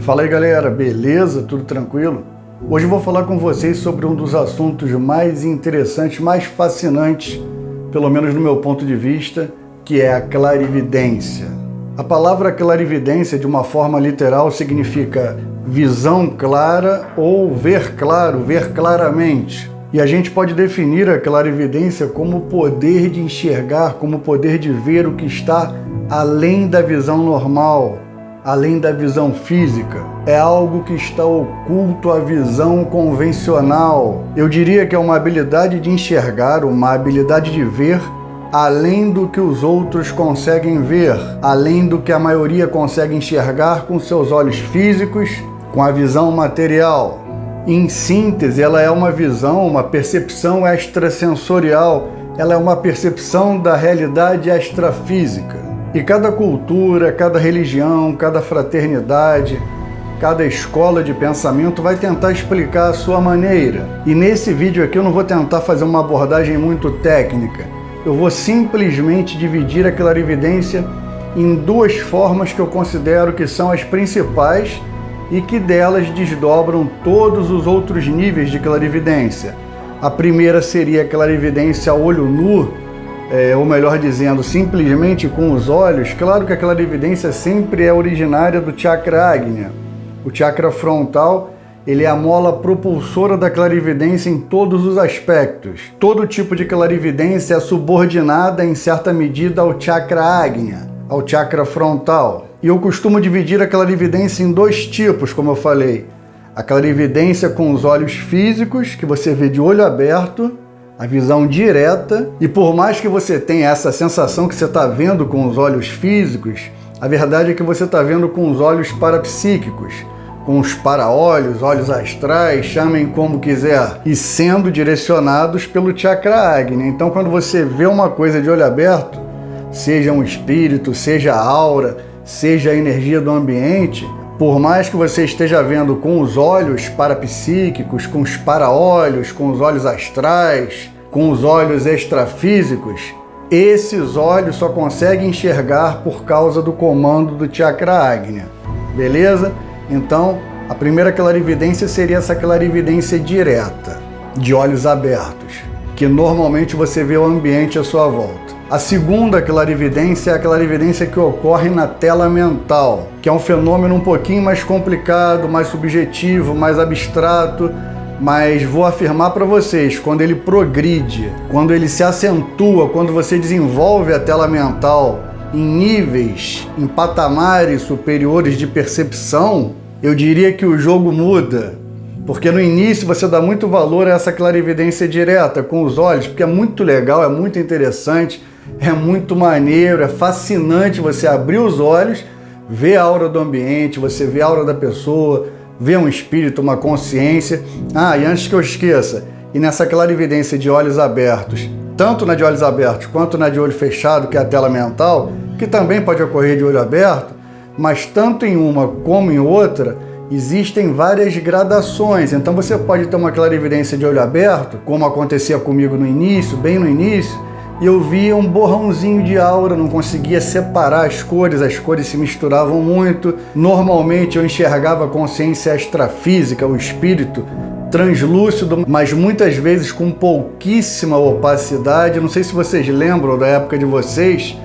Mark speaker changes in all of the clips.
Speaker 1: Fala aí galera, beleza? Tudo tranquilo? Hoje eu vou falar com vocês sobre um dos assuntos mais interessantes, mais fascinantes, pelo menos no meu ponto de vista, que é a clarividência. A palavra clarividência, de uma forma literal, significa visão clara ou ver claro, ver claramente. E a gente pode definir a clarividência como o poder de enxergar, como o poder de ver o que está além da visão normal, além da visão física. É algo que está oculto à visão convencional. Eu diria que é uma habilidade de enxergar, uma habilidade de ver além do que os outros conseguem ver, além do que a maioria consegue enxergar com seus olhos físicos, com a visão material. Em síntese, ela é uma visão, uma percepção extrasensorial, ela é uma percepção da realidade extrafísica. E cada cultura, cada religião, cada fraternidade, cada escola de pensamento vai tentar explicar a sua maneira. E nesse vídeo aqui eu não vou tentar fazer uma abordagem muito técnica. Eu vou simplesmente dividir a clarividência em duas formas que eu considero que são as principais e que delas desdobram todos os outros níveis de clarividência. A primeira seria a clarividência a olho nu, ou melhor dizendo, simplesmente com os olhos. Claro que a clarividência sempre é originária do chakra Agnya. O chakra frontal, ele é a mola propulsora da clarividência em todos os aspectos. Todo tipo de clarividência é subordinada em certa medida ao chakra Agnya, ao chakra frontal. E eu costumo dividir a clarividência em dois tipos, como eu falei. A clarividência com os olhos físicos, que você vê de olho aberto, a visão direta, e por mais que você tenha essa sensação que você está vendo com os olhos físicos, a verdade é que você está vendo com os olhos parapsíquicos, com os para-olhos, olhos astrais, chamem como quiser, e sendo direcionados pelo chakra Agnya. Então, quando você vê uma coisa de olho aberto, seja um espírito, seja a aura, seja a energia do ambiente, por mais que você esteja vendo com os olhos parapsíquicos, com os para-olhos, com os olhos astrais, com os olhos extrafísicos, esses olhos só conseguem enxergar por causa do comando do chakra Agnya. Beleza? Então, a primeira clarividência seria essa clarividência direta, de olhos abertos, que normalmente você vê o ambiente à sua volta. A segunda clarividência é a clarividência que ocorre na tela mental, que é um fenômeno um pouquinho mais complicado, mais subjetivo, mais abstrato, mas vou afirmar para vocês, quando ele progride, quando ele se acentua, quando você desenvolve a tela mental em níveis, em patamares superiores de percepção, eu diria que o jogo muda. Porque no início você dá muito valor a essa clarividência direta com os olhos, porque é muito legal, é muito interessante, é muito maneiro, é fascinante você abrir os olhos, ver a aura do ambiente, você vê a aura da pessoa, ver um espírito, uma consciência. E antes que eu esqueça, e nessa clarividência de olhos abertos, tanto na de olhos abertos quanto na de olho fechado, que é a tela mental, que também pode ocorrer de olho aberto, mas tanto em uma como em outra, existem várias gradações. Então você pode ter uma clarividência de olho aberto, como acontecia comigo no início, bem no início, e eu via um borrãozinho de aura, não conseguia separar as cores se misturavam muito. Normalmente eu enxergava a consciência extrafísica, o espírito translúcido, mas muitas vezes com pouquíssima opacidade. Não sei se vocês lembram da época de vocês,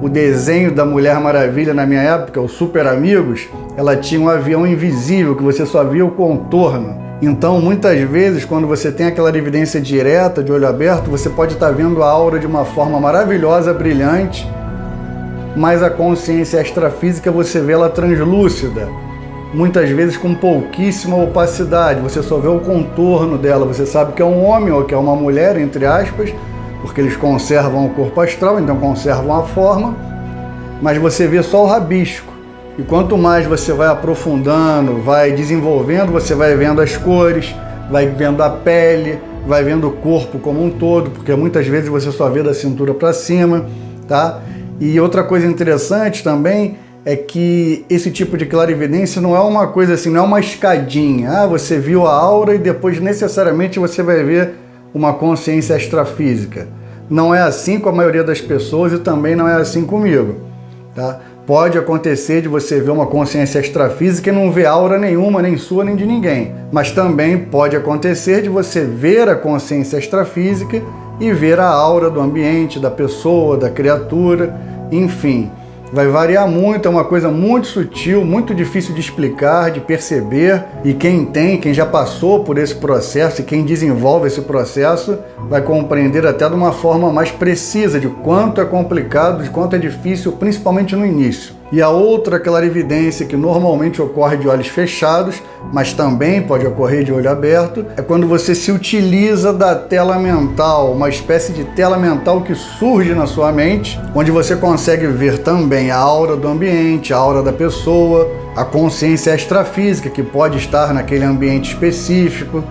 Speaker 1: o desenho da Mulher Maravilha na minha época, o Super Amigos, ela tinha um avião invisível que você só via o contorno. Então, muitas vezes, quando você tem a clarividência direta, de olho aberto, você pode estar vendo a aura de uma forma maravilhosa, brilhante, mas a consciência extrafísica você vê ela translúcida, muitas vezes com pouquíssima opacidade, você só vê o contorno dela, você sabe que é um homem ou que é uma mulher, entre aspas, porque eles conservam o corpo astral, então conservam a forma, mas você vê só o rabisco. E quanto mais você vai aprofundando, vai desenvolvendo, você vai vendo as cores, vai vendo a pele, vai vendo o corpo como um todo, porque muitas vezes você só vê da cintura para cima, tá? E outra coisa interessante também é que esse tipo de clarividência não é uma coisa assim, não é uma escadinha. Você viu a aura e depois necessariamente você vai ver uma consciência extrafísica. Não é assim com a maioria das pessoas e também não é assim comigo. Tá? Pode acontecer de você ver uma consciência extrafísica e não ver aura nenhuma, nem sua, nem de ninguém. Mas também pode acontecer de você ver a consciência extrafísica e ver a aura do ambiente, da pessoa, da criatura, enfim. Vai variar muito, é uma coisa muito sutil, muito difícil de explicar, de perceber. E quem já passou por esse processo e quem desenvolve esse processo vai compreender até de uma forma mais precisa de quanto é complicado, de quanto é difícil, principalmente no início. E a outra clarividência que normalmente ocorre de olhos fechados, mas também pode ocorrer de olho aberto, é quando você se utiliza da tela mental, uma espécie de tela mental que surge na sua mente, onde você consegue ver também a aura do ambiente, a aura da pessoa, a consciência extrafísica que pode estar naquele ambiente específico,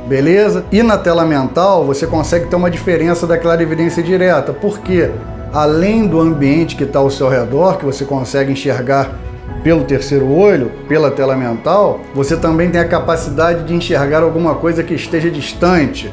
Speaker 1: beleza? E na tela mental você consegue ter uma diferença da clarividência direta, porque além do ambiente que está ao seu redor, que você consegue enxergar pelo terceiro olho, pela tela mental, você também tem a capacidade de enxergar alguma coisa que esteja distante,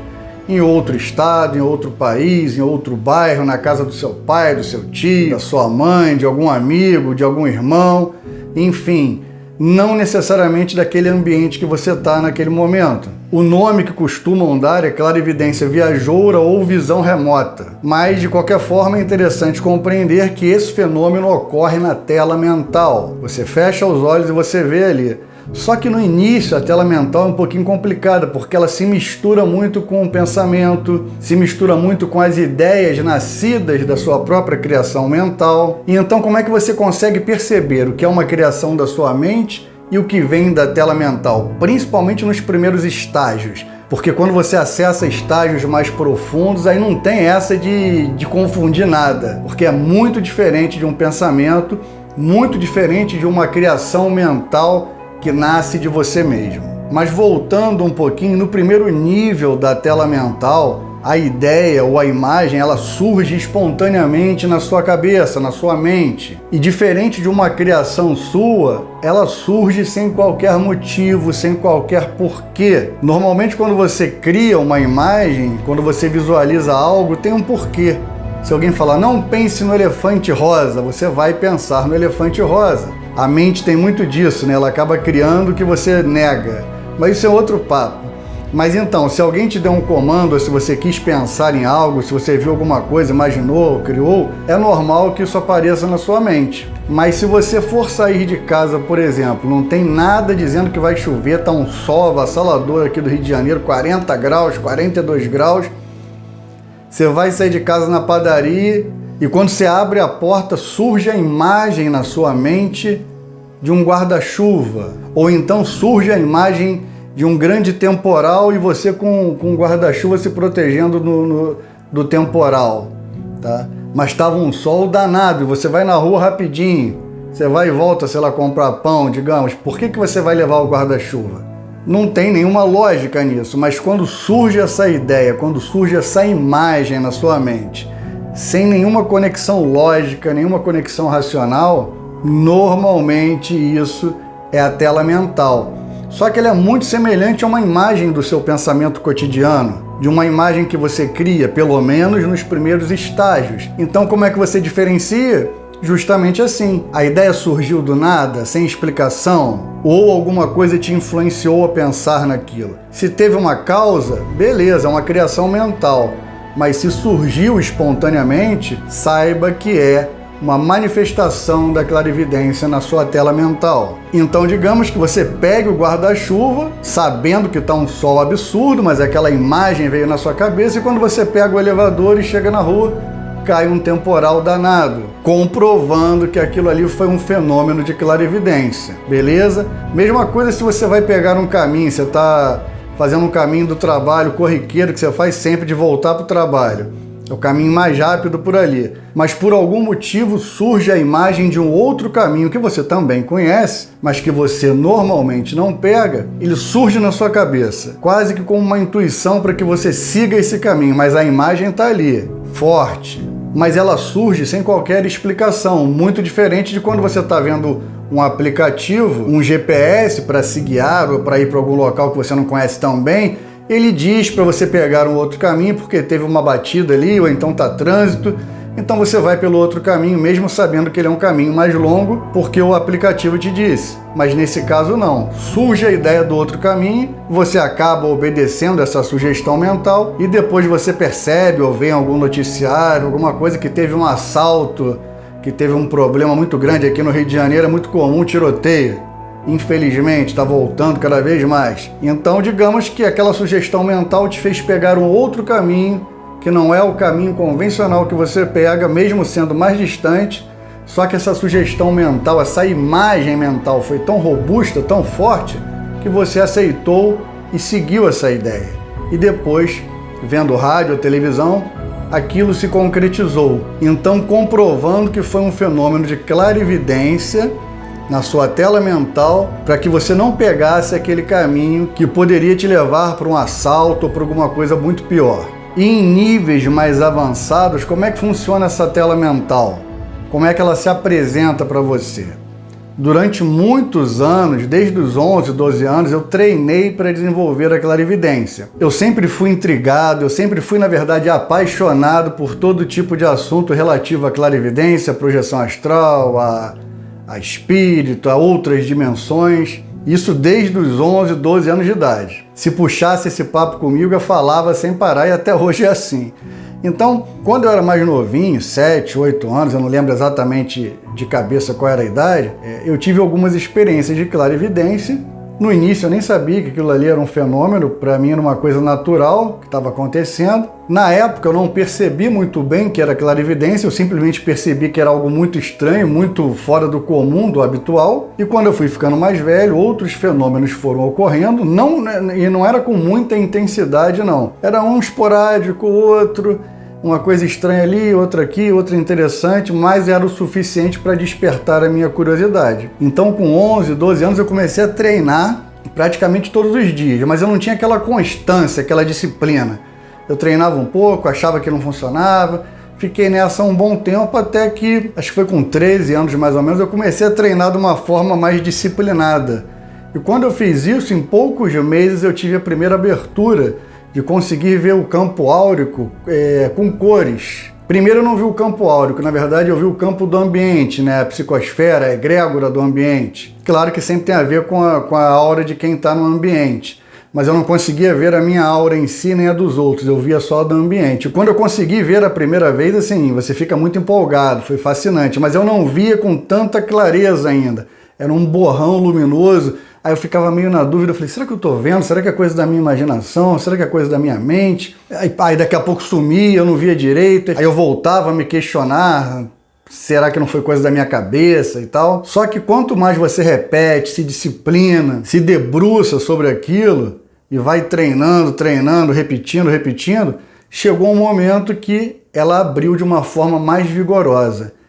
Speaker 1: em outro estado, em outro país, em outro bairro, na casa do seu pai, do seu tio, da sua mãe, de algum amigo, de algum irmão, enfim, não necessariamente daquele ambiente que você está naquele momento. O nome que costumam dar é clarividência viajoura ou visão remota, mas de qualquer forma é interessante compreender que esse fenômeno ocorre na tela mental. Você fecha os olhos e você vê ali. Só que no início a tela mental é um pouquinho complicada, porque ela se mistura muito com o pensamento, se mistura muito com as ideias nascidas da sua própria criação mental. E então como é que você consegue perceber o que é uma criação da sua mente e o que vem da tela mental, principalmente nos primeiros estágios? Porque quando você acessa estágios mais profundos, aí não tem essa de confundir nada, porque é muito diferente de um pensamento, muito diferente de uma criação mental que nasce de você mesmo. Mas voltando um pouquinho, no primeiro nível da tela mental, a ideia ou a imagem, ela surge espontaneamente na sua cabeça, na sua mente. E diferente de uma criação sua, ela surge sem qualquer motivo, sem qualquer porquê. Normalmente quando você cria uma imagem, quando você visualiza algo, tem um porquê. Se alguém falar, não pense no elefante rosa, você vai pensar no elefante rosa. A mente tem muito disso, né? Ela acaba criando o que você nega. Mas isso é outro papo. Mas então, se alguém te deu um comando, ou se você quis pensar em algo, se você viu alguma coisa, imaginou, criou, é normal que isso apareça na sua mente. Mas se você for sair de casa, por exemplo, não tem nada dizendo que vai chover, tá um sol avassalador aqui do Rio de Janeiro, 40 graus, 42 graus, você vai sair de casa na padaria e quando você abre a porta, surge a imagem na sua mente de um guarda-chuva. Ou então surge a imagem de um grande temporal e você com um guarda-chuva se protegendo do temporal. Tá? Mas estava um sol danado e você vai na rua rapidinho. Você vai e volta, sei lá, comprar pão, digamos. Por que você vai levar o guarda-chuva? Não tem nenhuma lógica nisso, mas quando surge essa ideia, quando surge essa imagem na sua mente, sem nenhuma conexão lógica, nenhuma conexão racional, normalmente isso é a tela mental. Só que ela é muito semelhante a uma imagem do seu pensamento cotidiano, de uma imagem que você cria, pelo menos nos primeiros estágios. Então como é que você diferencia? Justamente assim. A ideia surgiu do nada, sem explicação, ou alguma coisa te influenciou a pensar naquilo. Se teve uma causa, beleza, é uma criação mental. Mas se surgiu espontaneamente, saiba que é uma manifestação da clarividência na sua tela mental. Então digamos que você pegue o guarda-chuva, sabendo que está um sol absurdo, mas aquela imagem veio na sua cabeça, e quando você pega o elevador e chega na rua, cai um temporal danado, comprovando que aquilo ali foi um fenômeno de clarividência, beleza? Mesma coisa se você vai pegar um caminho, você está fazendo um caminho do trabalho corriqueiro que você faz sempre de voltar para o trabalho. É o caminho mais rápido por ali. Mas por algum motivo surge a imagem de um outro caminho que você também conhece, mas que você normalmente não pega. Ele surge na sua cabeça, quase que como uma intuição para que você siga esse caminho, mas a imagem está ali, forte. Mas ela surge sem qualquer explicação, muito diferente de quando você está vendo um aplicativo, um GPS para se guiar ou para ir para algum local que você não conhece tão bem. Ele diz para você pegar um outro caminho porque teve uma batida ali, ou então está trânsito, então você vai pelo outro caminho, mesmo sabendo que ele é um caminho mais longo, porque o aplicativo te disse. Mas nesse caso não. Surge a ideia do outro caminho, você acaba obedecendo essa sugestão mental e depois você percebe ou vê em algum noticiário, alguma coisa que teve um assalto, que teve um problema muito grande aqui no Rio de Janeiro, é muito comum tiroteio. Infelizmente, está voltando cada vez mais. Então, digamos que aquela sugestão mental te fez pegar um outro caminho, que não é o caminho convencional que você pega, mesmo sendo mais distante, só que essa sugestão mental, essa imagem mental foi tão robusta, tão forte, que você aceitou e seguiu essa ideia. E depois, vendo rádio ou televisão, aquilo se concretizou. Então, comprovando que foi um fenômeno de clarividência na sua tela mental, para que você não pegasse aquele caminho que poderia te levar para um assalto ou para alguma coisa muito pior. E em níveis mais avançados, como é que funciona essa tela mental? Como é que ela se apresenta para você? Durante muitos anos, desde os 11, 12 anos, eu treinei para desenvolver a clarividência. Eu sempre fui intrigado, eu sempre fui, na verdade, apaixonado por todo tipo de assunto relativo à clarividência, à projeção astral, a espírito, a outras dimensões. Isso desde os 11, 12 anos de idade. Se puxasse esse papo comigo, eu falava sem parar e até hoje é assim. Então, quando eu era mais novinho, 7, 8 anos, eu não lembro exatamente de cabeça qual era a idade, eu tive algumas experiências de clarividência. No início eu nem sabia que aquilo ali era um fenômeno, para mim era uma coisa natural que estava acontecendo. Na época eu não percebi muito bem que era clarividência, eu simplesmente percebi que era algo muito estranho, muito fora do comum, do habitual. E quando eu fui ficando mais velho, outros fenômenos foram ocorrendo, e não era com muita intensidade não. Era um esporádico, outro, uma coisa estranha ali, outra aqui, outra interessante, mas era o suficiente para despertar a minha curiosidade. Então, com 11, 12 anos, eu comecei a treinar praticamente todos os dias, mas eu não tinha aquela constância, aquela disciplina. Eu treinava um pouco, achava que não funcionava, fiquei nessa um bom tempo, até que, acho que foi com 13 anos mais ou menos, eu comecei a treinar de uma forma mais disciplinada. E quando eu fiz isso, em poucos meses eu tive a primeira abertura de conseguir ver o campo áurico com cores. Primeiro eu não vi o campo áurico, na verdade eu vi o campo do ambiente, né? A psicosfera, a egrégora do ambiente. Claro que sempre tem a ver com a aura de quem está no ambiente, mas eu não conseguia ver a minha aura em si nem a dos outros, eu via só a do ambiente. E quando eu consegui ver a primeira vez, assim, você fica muito empolgado, foi fascinante, mas eu não via com tanta clareza ainda. Era um borrão luminoso. Aí eu ficava meio na dúvida, eu falei, será que eu tô vendo? Será que é coisa da minha imaginação? Será que é coisa da minha mente? Aí daqui a pouco sumia, eu não via direito. Aí eu voltava a me questionar, será que não foi coisa da minha cabeça e tal? Só que quanto mais você repete, se disciplina, se debruça sobre aquilo e vai treinando, repetindo, chegou um momento que ela abriu de uma forma mais vigorosa.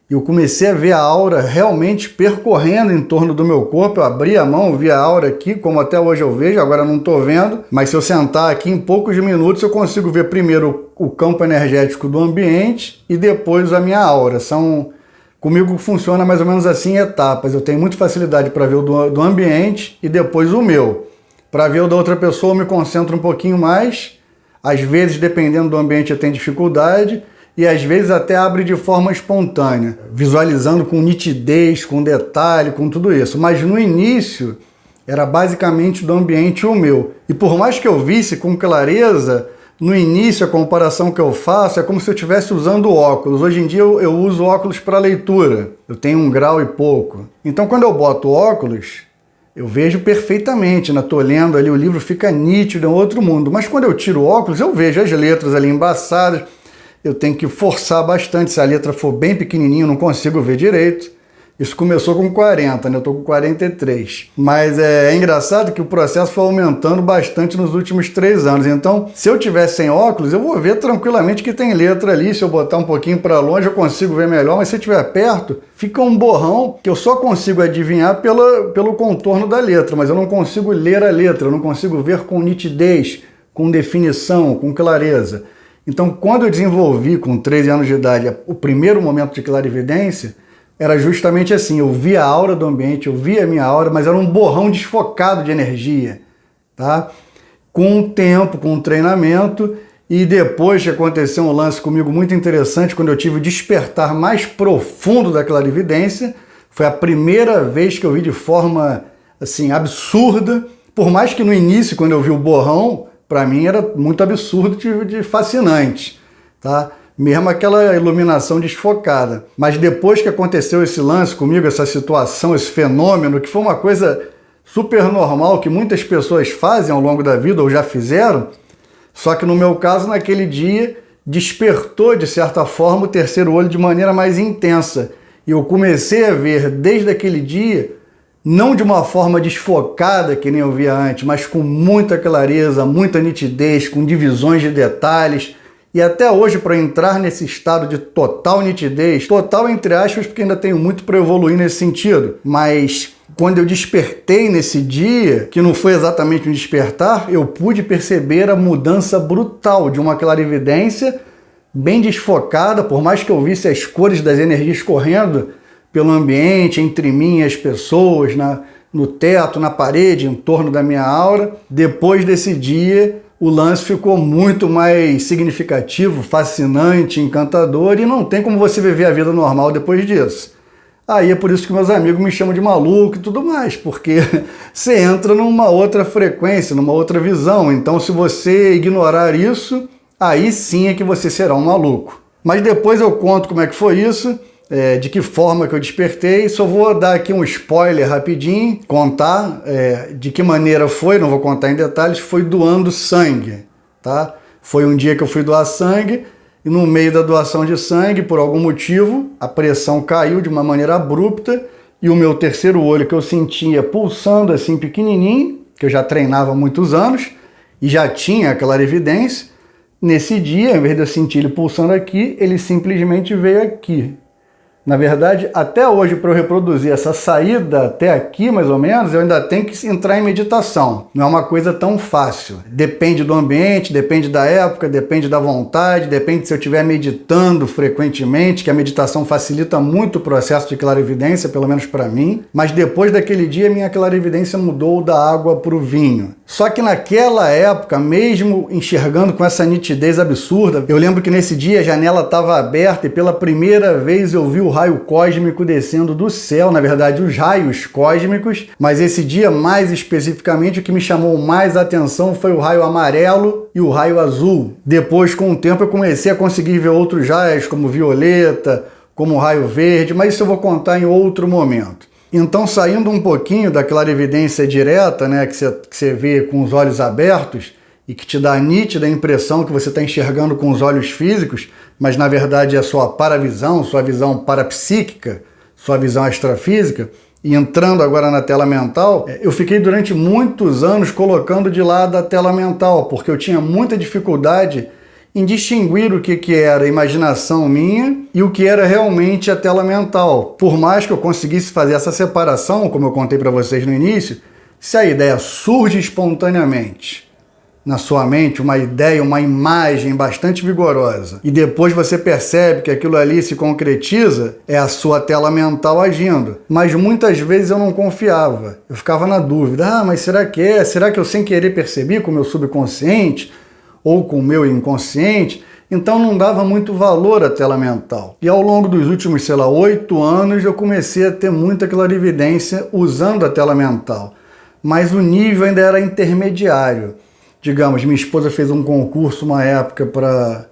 Speaker 1: Eu comecei a ver a aura realmente percorrendo em torno do meu corpo. Eu abri a mão, vi a aura aqui, como até hoje eu vejo, agora não estou vendo. Mas se eu sentar aqui em poucos minutos, eu consigo ver primeiro o campo energético do ambiente e depois a minha aura. Comigo funciona mais ou menos assim em etapas. Eu tenho muita facilidade para ver o do ambiente e depois o meu. Para ver o da outra pessoa, eu me concentro um pouquinho mais. Às vezes, dependendo do ambiente, eu tenho dificuldade. E às vezes até abre de forma espontânea, visualizando com nitidez, com detalhe, com tudo isso. Mas no início era basicamente do ambiente o meu. E por mais que eu visse com clareza, no início a comparação que eu faço é como se eu estivesse usando óculos. Hoje em dia eu uso óculos para leitura, eu tenho 1 grau e pouco. Então quando eu boto óculos, eu vejo perfeitamente, né? Tô lendo ali, o livro fica nítido, é outro mundo. Mas quando eu tiro o óculos, eu vejo as letras ali embaçadas. Eu tenho que forçar bastante, se a letra for bem pequenininha, eu não consigo ver direito. Isso começou com 40, né? Eu tô com 43. Mas é engraçado que o processo foi aumentando bastante nos últimos 3 anos. Então, se eu tiver sem óculos, eu vou ver tranquilamente que tem letra ali. Se eu botar um pouquinho para longe, eu consigo ver melhor. Mas se eu estiver perto, fica um borrão que eu só consigo adivinhar pelo contorno da letra. Mas eu não consigo ler a letra, eu não consigo ver com nitidez, com definição, com clareza. Então, quando eu desenvolvi, com 13 anos de idade, o primeiro momento de clarividência, era justamente assim, eu via a aura do ambiente, eu via a minha aura, mas era um borrão desfocado de energia, tá? Com o tempo, com o treinamento, E depois que aconteceu um lance comigo muito interessante, quando eu tive o despertar mais profundo da clarividência, foi a primeira vez que eu vi de forma assim absurda, por mais que no início, quando eu vi o borrão, para mim era muito absurdo de fascinante, tá? Mesmo aquela iluminação desfocada. Mas depois que aconteceu esse lance comigo, essa situação, esse fenômeno, que foi uma coisa super normal, que muitas pessoas fazem ao longo da vida ou já fizeram, só que no meu caso, naquele dia, despertou de certa forma o terceiro olho de maneira mais intensa. E eu comecei a ver desde aquele dia, não de uma forma desfocada que nem eu via antes, mas com muita clareza, muita nitidez, com divisões de detalhes. E até hoje, para entrar nesse estado de total nitidez, total entre aspas, porque ainda tenho muito para evoluir nesse sentido, mas quando eu despertei nesse dia, que não foi exatamente um despertar, eu pude perceber a mudança brutal de uma clarividência bem desfocada, por mais que eu visse as cores das energias correndo pelo ambiente, entre mim e as pessoas, no teto, na parede, em torno da minha aura. Depois desse dia, o lance ficou muito mais significativo, fascinante, encantador, e não tem como você viver a vida normal depois disso. Aí é por isso que meus amigos me chamam de maluco e tudo mais, porque você entra numa outra frequência, numa outra visão. Então, se você ignorar isso, aí sim é que você será um maluco. Mas depois eu conto como é que foi isso, de que forma que eu despertei. Só vou dar aqui um spoiler rapidinho, contar de que maneira foi, não vou contar em detalhes, foi doando sangue, tá? Foi um dia que eu fui doar sangue, e no meio da doação de sangue, por algum motivo, a pressão caiu de uma maneira abrupta e o meu terceiro olho que eu sentia pulsando assim pequenininho, que eu já treinava há muitos anos e já tinha a clarividência, nesse dia, em vez de eu sentir ele pulsando aqui, ele simplesmente veio aqui. Na verdade, até hoje, para eu reproduzir essa saída até aqui, mais ou menos, eu ainda tenho que entrar em meditação. Não é uma coisa tão fácil. Depende do ambiente, depende da época, depende da vontade, depende se eu estiver meditando frequentemente, que a meditação facilita muito o processo de clarividência, pelo menos para mim. Mas depois daquele dia, minha clarividência mudou da água para o vinho. Só que naquela época, mesmo enxergando com essa nitidez absurda, eu lembro que nesse dia a janela estava aberta e pela primeira vez eu vi o raio cósmico descendo do céu, na verdade os raios cósmicos, mas esse dia mais especificamente o que me chamou mais a atenção foi o raio amarelo e o raio azul. Depois, com o tempo, eu comecei a conseguir ver outros raios como violeta, como o raio verde, mas isso eu vou contar em outro momento. Então, saindo um pouquinho da clarividência direta, né, que você vê com os olhos abertos e que te dá a nítida impressão que você está enxergando com os olhos físicos, mas na verdade é a sua paravisão, sua visão parapsíquica, sua visão extrafísica, e entrando agora na tela mental, eu fiquei durante muitos anos colocando de lado a tela mental, porque eu tinha muita dificuldade em distinguir o que era imaginação minha e o que era realmente a tela mental. Por mais que eu conseguisse fazer essa separação, como eu contei para vocês no início, se a ideia surge espontaneamente na sua mente, uma ideia, uma imagem bastante vigorosa, e depois você percebe que aquilo ali se concretiza, é a sua tela mental agindo. Mas muitas vezes eu não confiava, eu ficava na dúvida, mas será que é? Será que eu sem querer percebi com o meu subconsciente ou com o meu inconsciente? Então não dava muito valor à tela mental. E ao longo dos últimos, 8 anos, eu comecei a ter muita clarividência usando a tela mental. Mas o nível ainda era intermediário. Digamos, minha esposa fez um concurso uma época para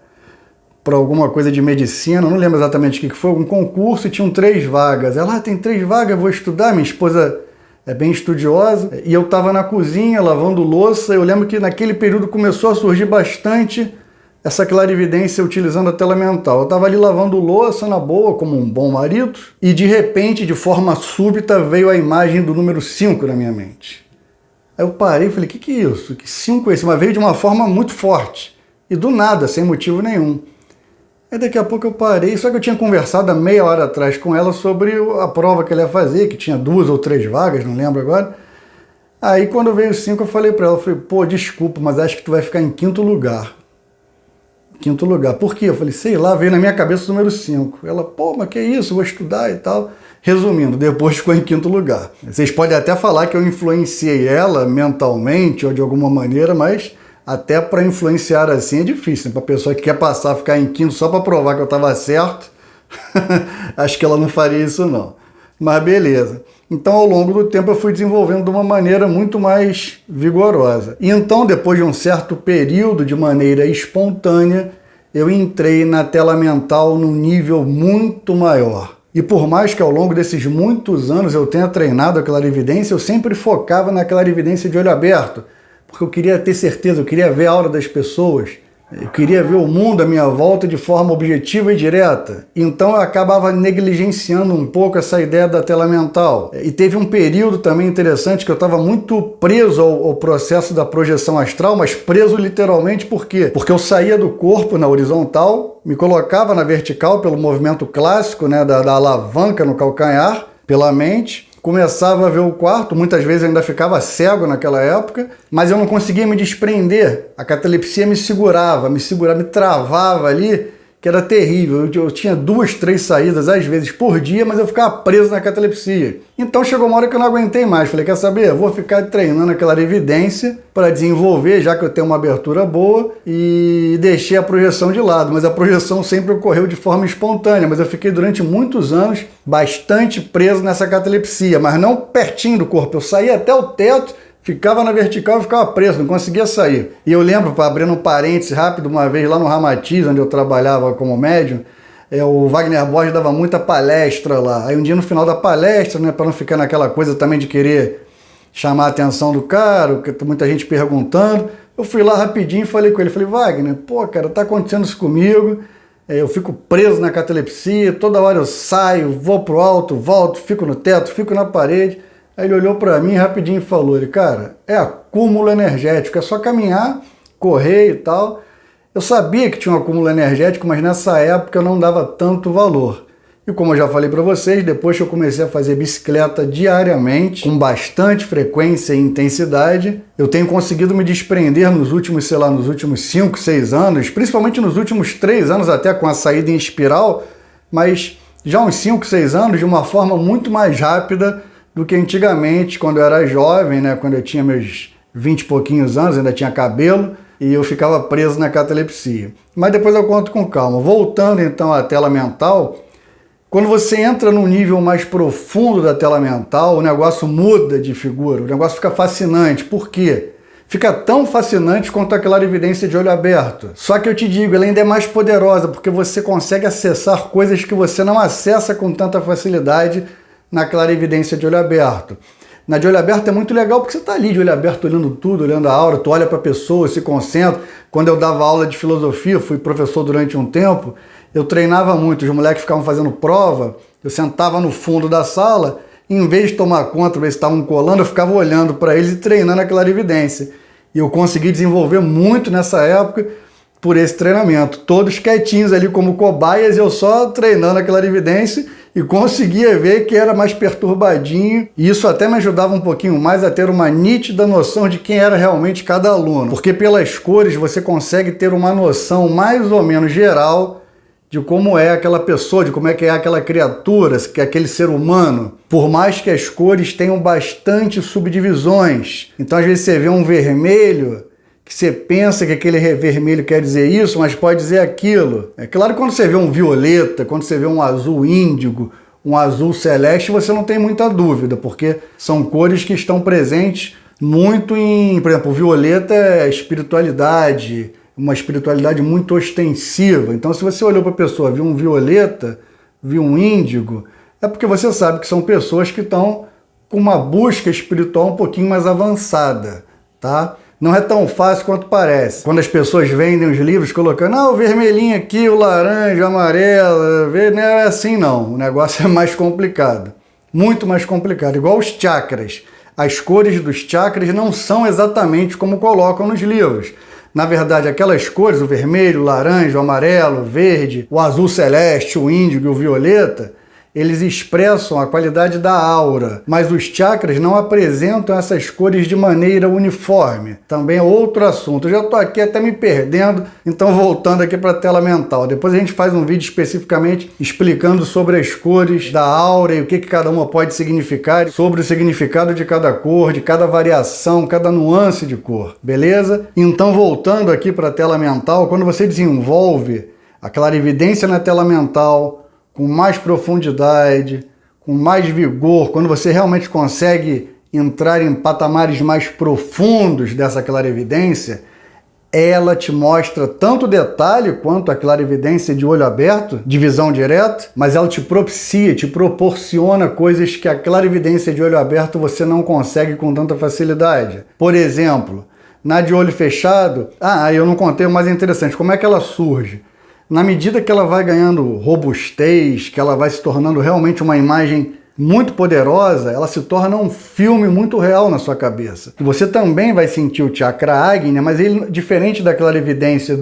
Speaker 1: alguma coisa de medicina, não lembro exatamente o que foi, um concurso e tinham 3 vagas. Ela, tem 3 vagas, vou estudar, minha esposa é bem estudiosa. E eu estava na cozinha lavando louça, eu lembro que naquele período começou a surgir bastante essa clarividência utilizando a tela mental. Eu estava ali lavando louça na boa, como um bom marido, e de repente, de forma súbita, veio a imagem do número 5 na minha mente. Aí eu parei e falei, que é isso? Que 5 é esse? Mas veio de uma forma muito forte. E do nada, sem motivo nenhum. Aí daqui a pouco eu parei, só que eu tinha conversado há meia hora atrás com ela sobre a prova que ela ia fazer, que tinha 2 ou 3 vagas, não lembro agora. Aí quando veio 5 eu falei pra ela, pô, desculpa, mas acho que tu vai ficar em 5º lugar. 5º lugar. Por quê? Eu falei, sei lá, veio na minha cabeça o número 5. Ela, pô, mas que isso? Vou estudar e tal. Resumindo, depois ficou em 5º lugar. Vocês podem até falar que eu influenciei ela mentalmente ou de alguma maneira, mas Até para influenciar assim é difícil, né? Para a pessoa que quer passar, ficar em quinto só para provar que eu estava certo, acho que ela não faria isso não. Mas beleza. Então, ao longo do tempo, eu fui desenvolvendo de uma maneira muito mais vigorosa. E então, depois de um certo período, de maneira espontânea, eu entrei na tela mental num nível muito maior. E por mais que ao longo desses muitos anos eu tenha treinado a clarividência, eu sempre focava na clarividência de olho aberto, porque eu queria ter certeza, eu queria ver a aura das pessoas, eu queria ver o mundo à minha volta de forma objetiva e direta. Então eu acabava negligenciando um pouco essa ideia da tela mental. E teve um período também interessante que eu estava muito preso ao processo da projeção astral, mas preso literalmente por quê? Porque eu saía do corpo na horizontal, me colocava na vertical pelo movimento clássico, né, da alavanca no calcanhar, pela mente, começava a ver o quarto, muitas vezes eu ainda ficava cego naquela época, mas eu não conseguia me desprender. A catalepsia me segurava, me travava ali, que era terrível. Eu tinha 2, 3 saídas, às vezes, por dia, mas eu ficava preso na catalepsia. Então chegou uma hora que eu não aguentei mais. Falei, quer saber? Eu vou ficar treinando aquela evidência para desenvolver, já que eu tenho uma abertura boa, e deixei a projeção de lado. Mas a projeção sempre ocorreu de forma espontânea, mas eu fiquei durante muitos anos bastante preso nessa catalepsia, mas não pertinho do corpo. Eu saía até o teto, ficava na vertical e ficava preso, não conseguia sair. E eu lembro, abrindo um parênteses rápido, uma vez lá no Ramatiz, onde eu trabalhava como médium, o Wagner Borges dava muita palestra lá. Aí um dia no final da palestra, né, para não ficar naquela coisa também de querer chamar a atenção do cara, que muita gente perguntando, eu fui lá rapidinho e falei com ele, falei, Wagner, pô, cara, tá acontecendo isso comigo, eu fico preso na catalepsia, toda hora eu saio, vou pro alto, volto, fico no teto, fico na parede. Aí ele olhou para mim rapidinho e falou, cara, é acúmulo energético, é só caminhar, correr e tal. Eu sabia que tinha um acúmulo energético, mas nessa época eu não dava tanto valor. E como eu já falei para vocês, depois que eu comecei a fazer bicicleta diariamente, com bastante frequência e intensidade, eu tenho conseguido me desprender nos últimos, sei lá, nos últimos 5, 6 anos, principalmente nos últimos 3 anos até com a saída em espiral, mas já uns 5, 6 anos de uma forma muito mais rápida do que antigamente, quando eu era jovem, né, quando eu tinha meus 20 e pouquinhos anos, ainda tinha cabelo, e eu ficava preso na catalepsia. Mas depois eu conto com calma. Voltando então à tela mental, quando você entra num nível mais profundo da tela mental, o negócio muda de figura, o negócio fica fascinante. Por quê? Fica tão fascinante quanto a clarividência de olho aberto. Só que eu te digo, ela ainda é mais poderosa, porque você consegue acessar coisas que você não acessa com tanta facilidade na clarividência de olho aberto. Na de olho aberto é muito legal porque você está ali de olho aberto, olhando tudo, olhando a aura, tu olha para a pessoa, se concentra. Quando eu dava aula de filosofia, fui professor durante um tempo, eu treinava muito, os moleques ficavam fazendo prova, eu sentava no fundo da sala, e em vez de tomar conta, ver se estavam colando, eu ficava olhando para eles e treinando a clarividência. E eu consegui desenvolver muito nessa época por esse treinamento. Todos quietinhos ali como cobaias, eu só treinando a clarividência e conseguia ver que era mais perturbadinho. E isso até me ajudava um pouquinho mais a ter uma nítida noção de quem era realmente cada aluno. Porque pelas cores você consegue ter uma noção mais ou menos geral de como é aquela pessoa, de como é que é aquela criatura, que é aquele ser humano. Por mais que as cores tenham bastante subdivisões. Então às vezes você vê um vermelho, que você pensa que aquele vermelho quer dizer isso, mas pode dizer aquilo. É claro que quando você vê um violeta, quando você vê um azul índigo, um azul celeste, você não tem muita dúvida, porque são cores que estão presentes muito em, por exemplo, o violeta é espiritualidade, uma espiritualidade muito ostensiva. Então se você olhou para a pessoa, viu um violeta, viu um índigo, é porque você sabe que são pessoas que estão com uma busca espiritual um pouquinho mais avançada, tá? Não é tão fácil quanto parece. Quando as pessoas vendem os livros colocando, o vermelhinho aqui, o laranja, o amarelo, não é assim não. O negócio é mais complicado. Muito mais complicado. Igual os chakras. As cores dos chakras não são exatamente como colocam nos livros. Na verdade, aquelas cores, o vermelho, o laranja, o amarelo, o verde, o azul celeste, o índigo e o violeta, eles expressam a qualidade da aura, mas os chakras não apresentam essas cores de maneira uniforme. Também é outro assunto. Eu já estou aqui até me perdendo, então voltando aqui para a tela mental. Depois a gente faz um vídeo especificamente explicando sobre as cores da aura e o que cada uma pode significar, sobre o significado de cada cor, de cada variação, cada nuance de cor, beleza? Então voltando aqui para a tela mental, quando você desenvolve a clarividência na tela mental, com mais profundidade, com mais vigor, quando você realmente consegue entrar em patamares mais profundos dessa clarividência, ela te mostra tanto detalhe quanto a clarividência de olho aberto, de visão direta, mas ela te propicia, te proporciona coisas que a clarividência de olho aberto você não consegue com tanta facilidade. Por exemplo, na de olho fechado, eu não contei o mais interessante, como é que ela surge? Na medida que ela vai ganhando robustez, que ela vai se tornando realmente uma imagem muito poderosa, ela se torna um filme muito real na sua cabeça. Você também vai sentir o chakra Agnya, mas ele, diferente da clarividência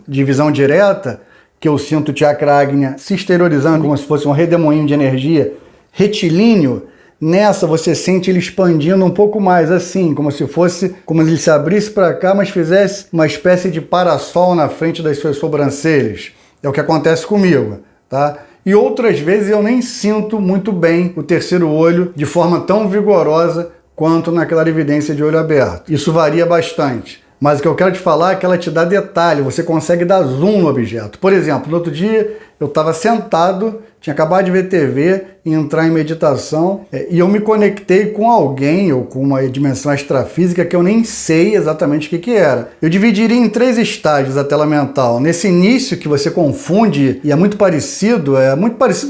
Speaker 1: de visão direta, que eu sinto o chakra Agnya se exteriorizando como se fosse um redemoinho de energia retilíneo, nessa você sente ele expandindo um pouco mais, assim, como se ele se abrisse para cá, mas fizesse uma espécie de parasol na frente das suas sobrancelhas. É o que acontece comigo, tá? E outras vezes eu nem sinto muito bem o terceiro olho de forma tão vigorosa quanto na clarividência de olho aberto. Isso varia bastante. Mas o que eu quero te falar é que ela te dá detalhe, você consegue dar zoom no objeto. Por exemplo, no outro dia eu estava sentado, tinha acabado de ver TV e entrar em meditação, e eu me conectei com alguém ou com uma dimensão extrafísica que eu nem sei exatamente o que era. Eu dividiria em 3 estágios a tela mental. Nesse início que você confunde, e é muito parecido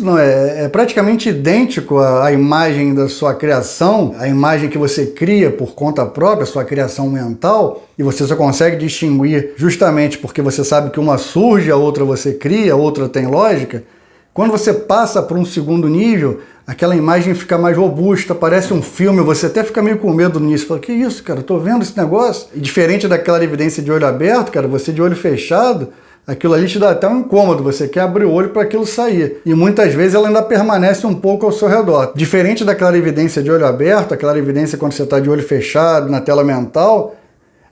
Speaker 1: não, é praticamente idêntico à imagem da sua criação, a imagem que você cria por conta própria, a sua criação mental, e você só consegue distinguir justamente porque você sabe que uma surge, a outra você cria, a outra tem lógica. Quando você passa para um segundo nível, aquela imagem fica mais robusta, parece um filme, você até fica meio com medo nisso. Fala, que isso, cara, eu tô vendo esse negócio. E diferente daquela evidência de olho aberto, cara, você de olho fechado, aquilo ali te dá até um incômodo, você quer abrir o olho para aquilo sair. E muitas vezes ela ainda permanece um pouco ao seu redor. Diferente da clarividência de olho aberto, a clarividência quando você está de olho fechado, na tela mental,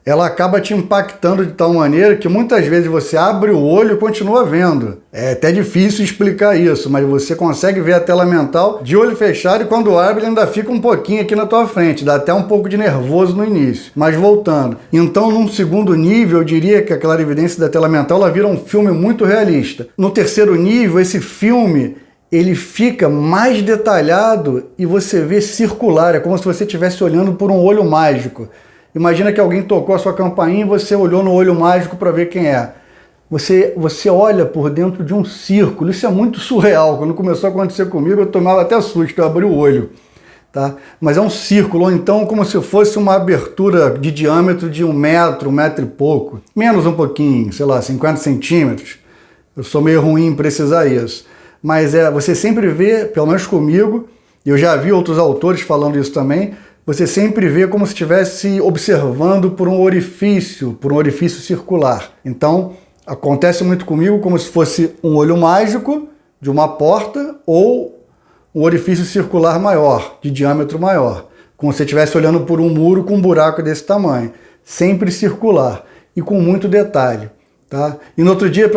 Speaker 1: ela acaba te impactando de tal maneira que muitas vezes você abre o olho e continua vendo. É até difícil explicar isso, mas você consegue ver a tela mental de olho fechado e quando abre ele ainda fica um pouquinho aqui na tua frente, dá até um pouco de nervoso no início. Mas voltando, então num segundo nível eu diria que a clarividência da tela mental ela vira um filme muito realista. No terceiro nível esse filme ele fica mais detalhado e você vê circular, é como se você estivesse olhando por um olho mágico. Imagina que alguém tocou a sua campainha e você olhou no olho mágico para ver quem é. Você olha por dentro de um círculo. Isso é muito surreal. Quando começou a acontecer comigo, eu tomava até susto, eu abri o olho. Tá? Mas é um círculo, ou então como se fosse uma abertura de diâmetro de 1 metro, 1 metro e pouco. Menos um pouquinho, sei lá, 50 centímetros. Eu sou meio ruim em precisar isso. Mas você sempre vê, pelo menos comigo, e eu já vi outros autores falando isso também, você sempre vê como se estivesse observando por um orifício circular. Então, acontece muito comigo como se fosse um olho mágico de uma porta ou um orifício circular maior, de diâmetro maior. Como se você estivesse olhando por um muro com um buraco desse tamanho. Sempre circular e com muito detalhe. Tá? E no outro dia,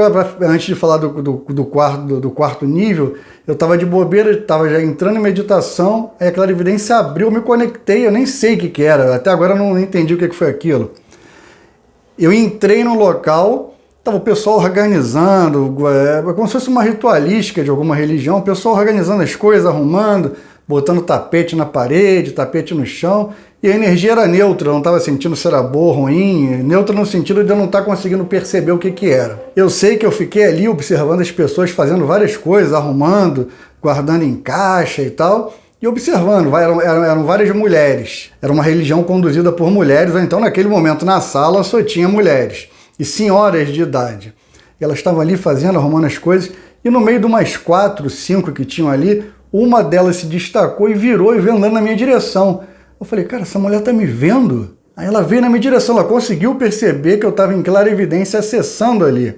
Speaker 1: antes de falar do quarto nível, eu estava de bobeira, estava já entrando em meditação, aí a clarividência abriu, eu me conectei, eu nem sei o que era, até agora eu não entendi o que foi aquilo. Eu entrei no local, estava o pessoal organizando, como se fosse uma ritualística de alguma religião, o pessoal organizando as coisas, arrumando, botando tapete na parede, tapete no chão, e a energia era neutra, eu não estava sentindo se era boa ou ruim, neutra no sentido de eu não estar conseguindo perceber o que era. Eu sei que eu fiquei ali observando as pessoas fazendo várias coisas, arrumando, guardando em caixa e tal, e observando, eram várias mulheres. Era uma religião conduzida por mulheres, ou então naquele momento na sala só tinha mulheres, e senhoras de idade. E elas estavam ali fazendo, arrumando as coisas, e no meio de umas 4, 5 que tinham ali, uma delas se destacou e virou e veio andando na minha direção. Eu falei, cara, essa mulher tá me vendo? Aí ela veio na minha direção, ela conseguiu perceber que eu estava em clarividência acessando ali.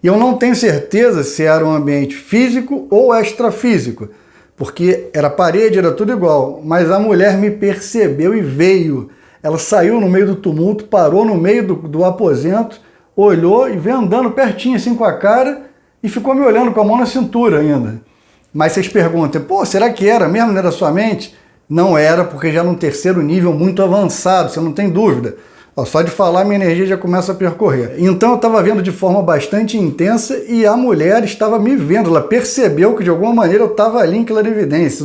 Speaker 1: E eu não tenho certeza se era um ambiente físico ou extrafísico, porque era parede, era tudo igual, mas a mulher me percebeu e veio. Ela saiu no meio do tumulto, parou no meio do aposento, olhou e veio andando pertinho assim com a cara e ficou me olhando com a mão na cintura ainda. Mas vocês perguntam, pô, será que era mesmo, não era sua mente? Não era, porque já num terceiro nível muito avançado, você não tem dúvida. Ó, só de falar, minha energia já começa a percorrer. Então eu estava vendo de forma bastante intensa e a mulher estava me vendo. Ela percebeu que de alguma maneira eu estava ali em clarividência.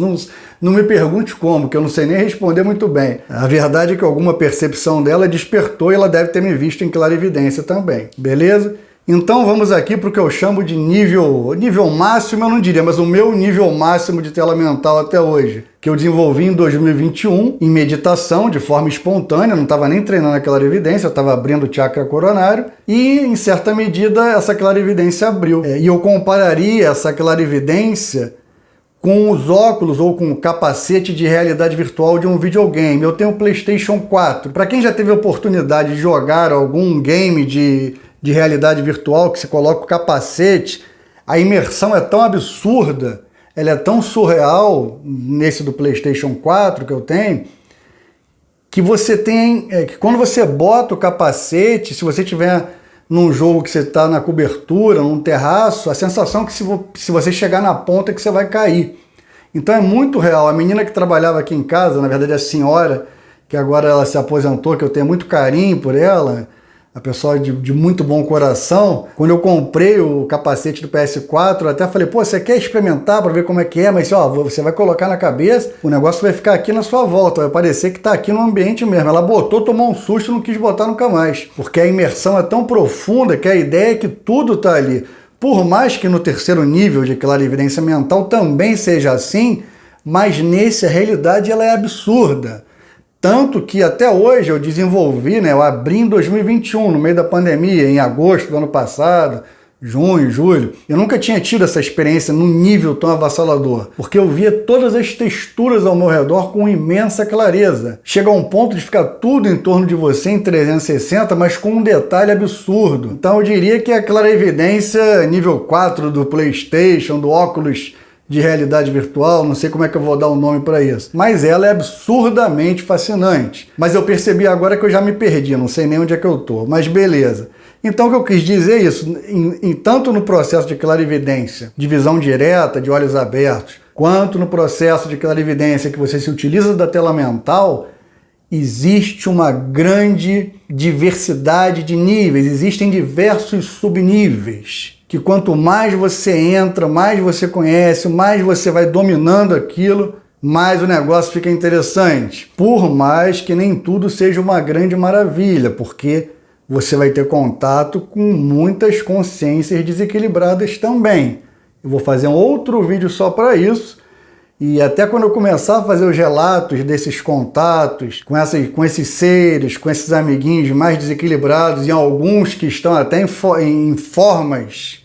Speaker 1: Não me pergunte como, que eu não sei nem responder muito bem. A verdade é que alguma percepção dela despertou e ela deve ter me visto em clarividência também. Beleza? Então vamos aqui para o que eu chamo de nível máximo, eu não diria, mas o meu nível máximo de tela mental até hoje, que eu desenvolvi em 2021, em meditação, de forma espontânea, não estava nem treinando a clarividência, eu estava abrindo o chakra coronário, e em certa medida essa clarividência abriu. E eu compararia essa clarividência com os óculos ou com o capacete de realidade virtual de um videogame. Eu tenho o PlayStation 4. Para quem já teve a oportunidade de jogar algum game de realidade virtual, que se coloca o capacete, a imersão é tão absurda, ela é tão surreal, nesse do PlayStation 4 que eu tenho, que você tem, que quando você bota o capacete, se você tiver num jogo que você está na cobertura, num terraço, a sensação é que se você chegar na ponta que você vai cair. Então é muito real. A menina que trabalhava aqui em casa, na verdade a senhora, que agora ela se aposentou, que eu tenho muito carinho por ela, a pessoa de muito bom coração, quando eu comprei o capacete do PS4, eu até falei, pô, você quer experimentar para ver como é que é? Mas ó, você vai colocar na cabeça, o negócio vai ficar aqui na sua volta, vai parecer que tá aqui no ambiente mesmo. Ela botou, tomou um susto e não quis botar nunca mais, porque a imersão é tão profunda que a ideia é que tudo tá ali. Por mais que no terceiro nível de clarividência mental também seja assim, mas nesse a realidade ela é absurda. Tanto que até hoje eu desenvolvi, eu abri em 2021, no meio da pandemia, em agosto do ano passado, junho, julho. Eu nunca tinha tido essa experiência num nível tão avassalador, porque eu via todas as texturas ao meu redor com imensa clareza. Chega a um ponto de ficar tudo em torno de você em 360, mas com um detalhe absurdo. Então eu diria que a clarividência nível 4 do PlayStation, do óculos de realidade virtual, não sei como é que eu vou dar um nome para isso, mas ela é absurdamente fascinante. Mas eu percebi agora que eu já me perdi, não sei nem onde é que eu tô, mas beleza. Então o que eu quis dizer é isso, tanto no processo de clarividência, de visão direta, de olhos abertos, quanto no processo de clarividência que você se utiliza da tela mental, existe uma grande diversidade de níveis, existem diversos subníveis, que quanto mais você entra, mais você conhece, mais você vai dominando aquilo, mais o negócio fica interessante. Por mais que nem tudo seja uma grande maravilha, porque você vai ter contato com muitas consciências desequilibradas também. Eu vou fazer um outro vídeo só para isso, e até quando eu começar a fazer os relatos desses contatos com esses seres, com esses amiguinhos mais desequilibrados, e alguns que estão até em formas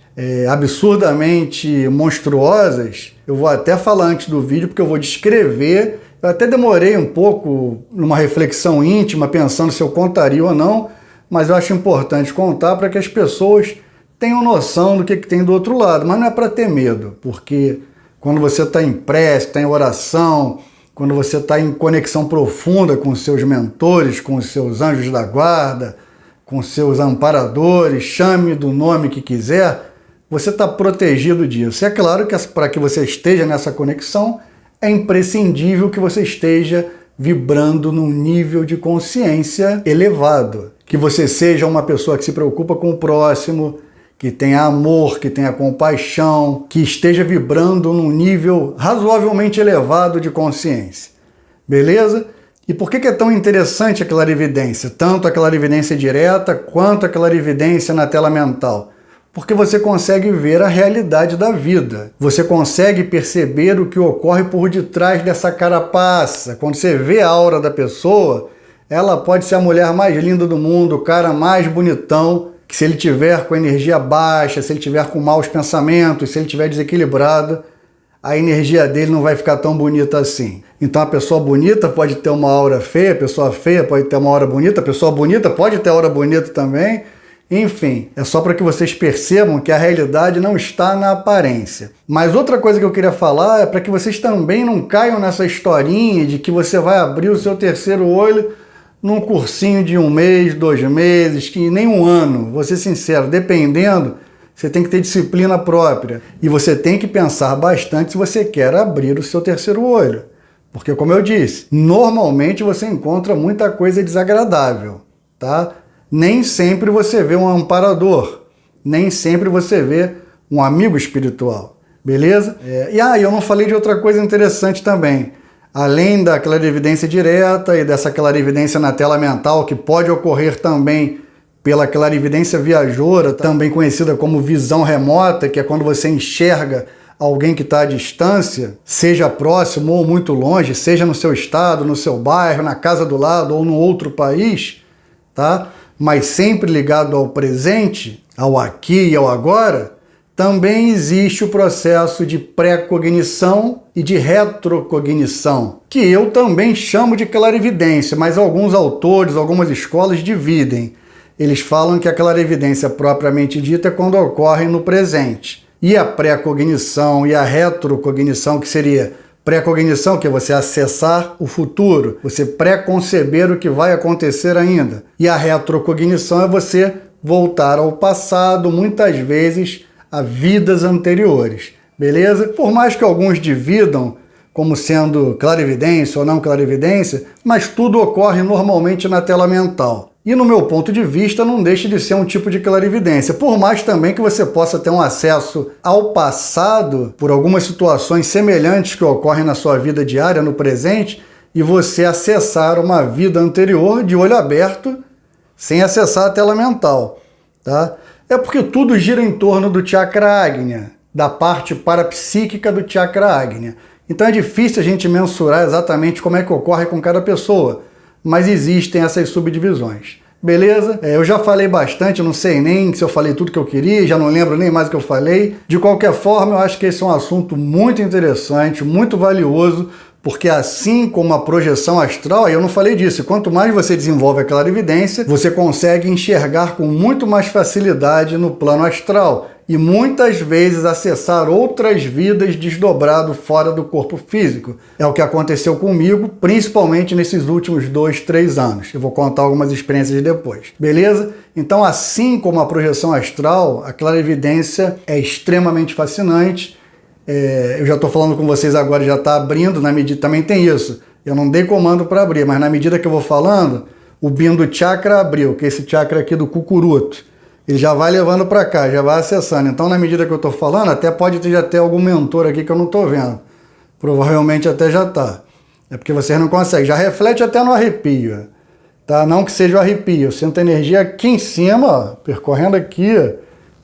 Speaker 1: absurdamente monstruosas, eu vou até falar antes do vídeo, porque eu vou descrever. Eu até demorei um pouco numa reflexão íntima, pensando se eu contaria ou não, mas eu acho importante contar para que as pessoas tenham noção do que tem do outro lado. Mas não é para ter medo, porque quando você está em prece, está em oração, quando você está em conexão profunda com os seus mentores, com os seus anjos da guarda, com os seus amparadores, chame do nome que quiser, você está protegido disso. É claro que para que você esteja nessa conexão, é imprescindível que você esteja vibrando num nível de consciência elevado. Que você seja uma pessoa que se preocupa com o próximo, que tenha amor, que tenha compaixão, que esteja vibrando num nível razoavelmente elevado de consciência. Beleza? E por que é tão interessante a clarividência? Tanto a clarividência direta quanto a clarividência na tela mental. Porque você consegue ver a realidade da vida. Você consegue perceber o que ocorre por detrás dessa carapaça. Quando você vê a aura da pessoa, ela pode ser a mulher mais linda do mundo, o cara mais bonitão, que se ele tiver com energia baixa, se ele tiver com maus pensamentos, se ele tiver desequilibrado, a energia dele não vai ficar tão bonita assim. Então a pessoa bonita pode ter uma aura feia, a pessoa feia pode ter uma aura bonita, a pessoa bonita pode ter aura bonita também. Enfim, é só para que vocês percebam que a realidade não está na aparência. Mas outra coisa que eu queria falar é para que vocês também não caiam nessa historinha de que você vai abrir o seu terceiro olho num cursinho de 1 mês, 2 meses, que nem 1 ano. Vou ser sincero, dependendo, você tem que ter disciplina própria. E você tem que pensar bastante se você quer abrir o seu terceiro olho. Porque, como eu disse, normalmente você encontra muita coisa desagradável, tá? Nem sempre você vê um amparador, nem sempre você vê um amigo espiritual, beleza? Eu não falei de outra coisa interessante também. Além da clarividência direta e dessa clarividência na tela mental, que pode ocorrer também pela clarividência viajoura, também conhecida como visão remota, que é quando você enxerga alguém que está à distância, seja próximo ou muito longe, seja no seu estado, no seu bairro, na casa do lado ou no outro país, tá? Mas sempre ligado ao presente, ao aqui e ao agora, também existe o processo de pré-cognição e de retrocognição, que eu também chamo de clarividência, mas alguns autores, algumas escolas dividem. Eles falam que a clarividência propriamente dita é quando ocorre no presente. E a pré-cognição e a retrocognição, que seria pré-cognição, que é você acessar o futuro, você pré-conceber o que vai acontecer ainda. E a retrocognição é você voltar ao passado, muitas vezes a vidas anteriores, beleza? Por mais que alguns dividam como sendo clarividência ou não clarividência, mas tudo ocorre normalmente na tela mental. E no meu ponto de vista não deixa de ser um tipo de clarividência, por mais também que você possa ter um acesso ao passado por algumas situações semelhantes que ocorrem na sua vida diária, no presente, e você acessar uma vida anterior de olho aberto, sem acessar a tela mental, tá? É porque tudo gira em torno do chakra Agnya, da parte parapsíquica do chakra Agnya. Então é difícil a gente mensurar exatamente como é que ocorre com cada pessoa, mas existem essas subdivisões. Beleza? Eu já falei bastante, não sei nem se eu falei tudo que eu queria, já não lembro nem mais o que eu falei. De qualquer forma, eu acho que esse é um assunto muito interessante, muito valioso, porque assim como a projeção astral, eu não falei disso, quanto mais você desenvolve a clarividência, você consegue enxergar com muito mais facilidade no plano astral e muitas vezes acessar outras vidas desdobrado fora do corpo físico. É o que aconteceu comigo, principalmente nesses últimos 2, 3 anos. Eu vou contar algumas experiências depois, beleza? Então, assim como a projeção astral, a clarividência é extremamente fascinante. Eu já estou falando com vocês agora, já está abrindo, na medida também tem isso. Eu não dei comando para abrir, mas na medida que eu vou falando, o Bindu Chakra abriu, que é esse chakra aqui do cucuruto. Ele já vai levando para cá, já vai acessando. Então, na medida que eu estou falando, até pode já ter algum mentor aqui que eu não estou vendo. Provavelmente até já está. É porque vocês não conseguem. Já reflete até no arrepio, tá? Não que seja o arrepio. Eu sinto a energia aqui em cima, ó, percorrendo aqui,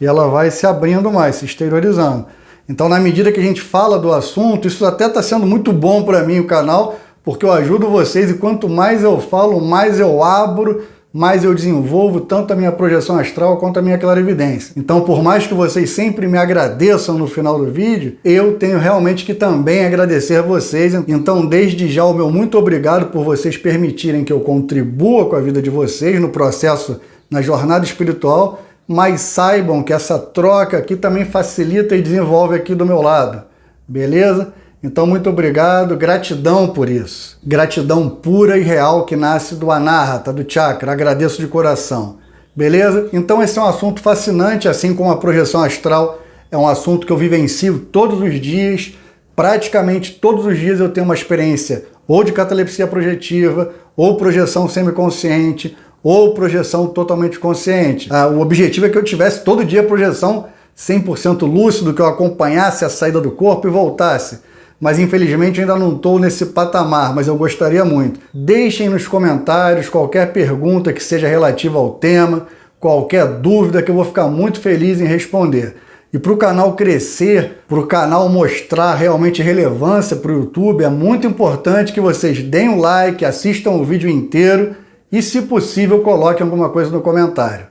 Speaker 1: e ela vai se abrindo mais, se exteriorizando. Então, na medida que a gente fala do assunto, isso até está sendo muito bom para mim, o canal, porque eu ajudo vocês e quanto mais eu falo, mais eu abro, mais eu desenvolvo tanto a minha projeção astral quanto a minha clarividência. Então, por mais que vocês sempre me agradeçam no final do vídeo, eu tenho realmente que também agradecer a vocês. Então, desde já, o meu muito obrigado por vocês permitirem que eu contribua com a vida de vocês no processo, na jornada espiritual, mas saibam que essa troca aqui também facilita e desenvolve aqui do meu lado, beleza? Então, muito obrigado, gratidão por isso. Gratidão pura e real que nasce do Anahata, do chakra, agradeço de coração, beleza? Então, esse é um assunto fascinante, assim como a projeção astral, é um assunto que eu vivencio todos os dias, praticamente todos os dias eu tenho uma experiência ou de catalepsia projetiva, ou projeção semiconsciente, ou projeção totalmente consciente. O objetivo é que eu tivesse todo dia projeção 100% lúcido, que eu acompanhasse a saída do corpo e voltasse. Mas infelizmente ainda não estou nesse patamar, mas eu gostaria muito. Deixem nos comentários qualquer pergunta que seja relativa ao tema, qualquer dúvida que eu vou ficar muito feliz em responder. E para o canal crescer, para o canal mostrar realmente relevância para o YouTube, é muito importante que vocês deem um like, assistam o vídeo inteiro e, se possível, coloquem alguma coisa no comentário.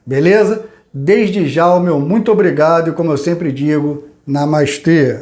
Speaker 1: Beleza? Desde já, o meu muito obrigado e, como eu sempre digo, Namastê!